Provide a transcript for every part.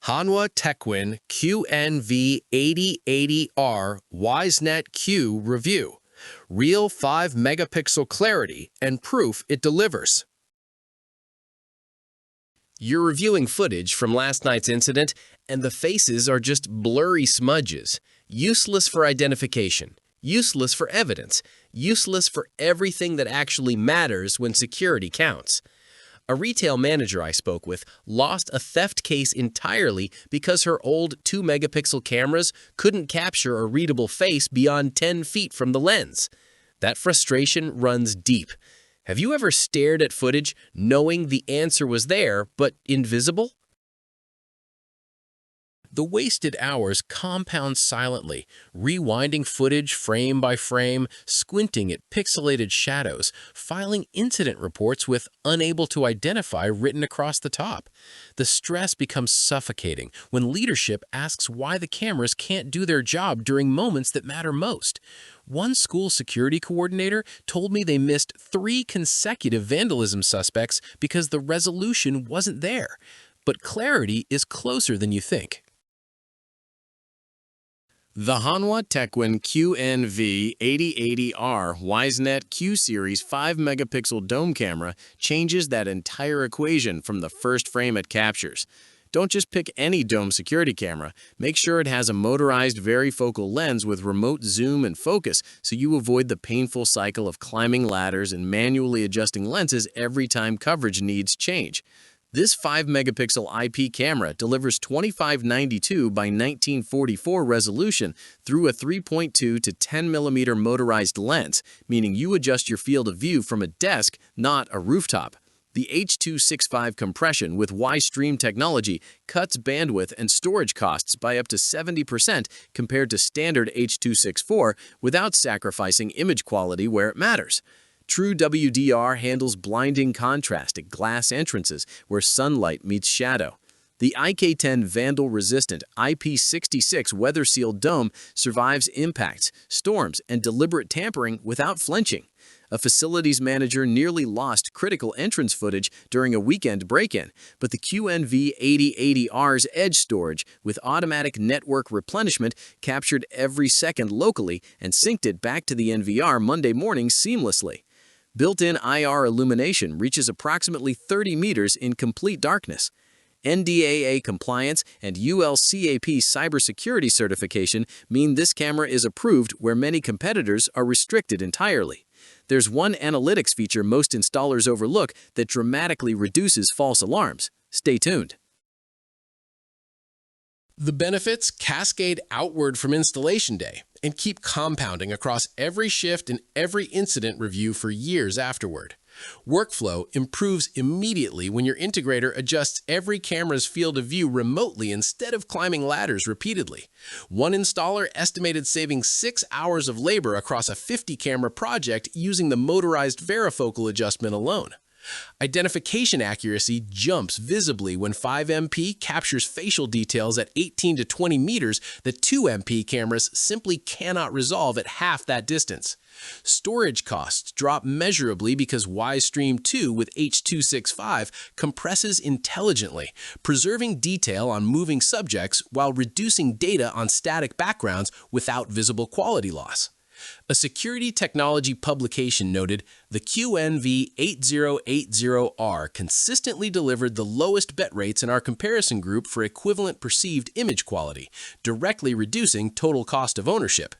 Hanwha Techwin QNV-8080R Wisenet Q Review. Real 5-megapixel clarity and proof it delivers. You're reviewing footage from last night's incident, and the faces are just blurry smudges, useless for identification, useless for evidence, useless for everything that actually matters when security counts. A retail manager I spoke with lost a theft case entirely because her old 2-megapixel cameras couldn't capture a readable face beyond 10 feet from the lens. That frustration runs deep. Have you ever stared at footage knowing the answer was there but invisible? The wasted hours compound silently, rewinding footage frame by frame, squinting at pixelated shadows, filing incident reports with "unable to identify" written across the top. The stress becomes suffocating when leadership asks why the cameras can't do their job during moments that matter most. One school security coordinator told me they missed 3 consecutive vandalism suspects because the resolution wasn't there. But clarity is closer than you think. The Hanwha Techwin QNV-8080R Wisenet Q-Series 5-megapixel dome camera changes that entire equation from the first frame it captures. Don't just pick any dome security camera. Make sure it has a motorized varifocal lens with remote zoom and focus so you avoid the painful cycle of climbing ladders and manually adjusting lenses every time coverage needs change. This 5-megapixel IP camera delivers 2592 by 1944 resolution through a 3.2 to 10mm motorized lens, meaning you adjust your field of view from a desk, not a rooftop. The H.265 compression with Y-Stream technology cuts bandwidth and storage costs by up to 70% compared to standard H.264 without sacrificing image quality where it matters. True WDR handles blinding contrast at glass entrances where sunlight meets shadow. The IK10 vandal-resistant IP66 weather-sealed dome survives impacts, storms, and deliberate tampering without flinching. A facilities manager nearly lost critical entrance footage during a weekend break-in, but the QNV-8080R's edge storage with automatic network replenishment captured every second locally and synced it back to the NVR Monday morning seamlessly. Built-in IR illumination reaches approximately 30 meters in complete darkness. NDAA compliance and ULCAP cybersecurity certification mean this camera is approved where many competitors are restricted entirely. There's one analytics feature most installers overlook that dramatically reduces false alarms. Stay tuned. The benefits cascade outward from installation day and keep compounding across every shift and every incident review for years afterward. Workflow improves immediately when your integrator adjusts every camera's field of view remotely instead of climbing ladders repeatedly. One installer estimated saving 6 hours of labor across a 50-camera project using the motorized varifocal adjustment alone. Identification accuracy jumps visibly when 5MP captures facial details at 18 to 20 meters that 2MP cameras simply cannot resolve at half that distance. Storage costs drop measurably because Y-Stream 2 with H.265 compresses intelligently, preserving detail on moving subjects while reducing data on static backgrounds without visible quality loss. A security technology publication noted the QNV-8080R consistently delivered the lowest bet rates in our comparison group for equivalent perceived image quality, directly reducing total cost of ownership.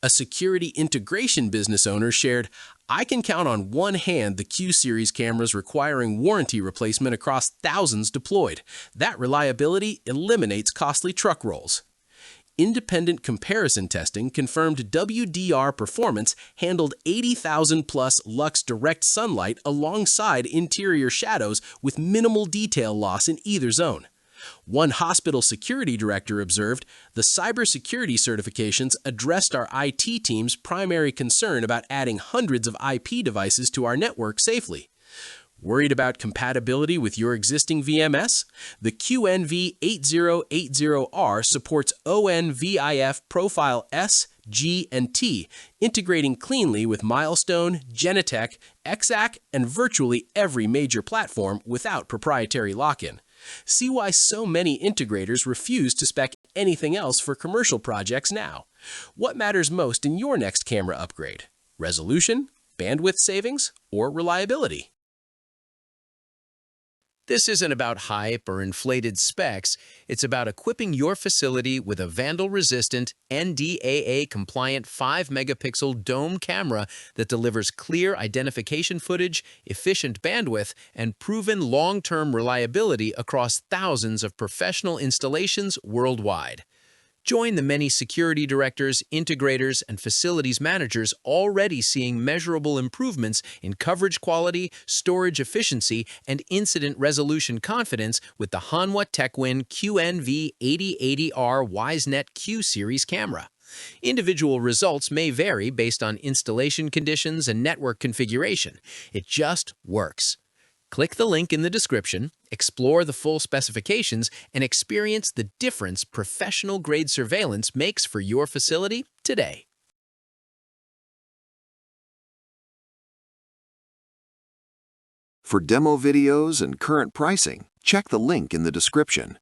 A security integration business owner shared, "I can count on one hand the Q-Series cameras requiring warranty replacement across thousands deployed. That reliability eliminates costly truck rolls." Independent comparison testing confirmed WDR performance handled 80,000+ lux direct sunlight alongside interior shadows with minimal detail loss in either zone. One hospital security director observed, "The cybersecurity certifications addressed our IT team's primary concern about adding hundreds of IP devices to our network safely." Worried about compatibility with your existing VMS? The QNV-8080R supports ONVIF Profile S, G, and T, integrating cleanly with Milestone, Genetec, Exact, and virtually every major platform without proprietary lock-in. See why so many integrators refuse to spec anything else for commercial projects now. What matters most in your next camera upgrade? Resolution, bandwidth savings, or reliability? This isn't about hype or inflated specs. It's about equipping your facility with a vandal-resistant, NDAA-compliant 5-megapixel dome camera that delivers clear identification footage, efficient bandwidth, and proven long-term reliability across thousands of professional installations worldwide. Join the many security directors, integrators, and facilities managers already seeing measurable improvements in coverage quality, storage efficiency, and incident resolution confidence with the Hanwha Techwin QNV-8080R Wisenet Q Series camera. Individual results may vary based on installation conditions and network configuration. It just works. Click the link in the description, explore the full specifications, and experience the difference professional-grade surveillance makes for your facility today. For demo videos and current pricing, check the link in the description.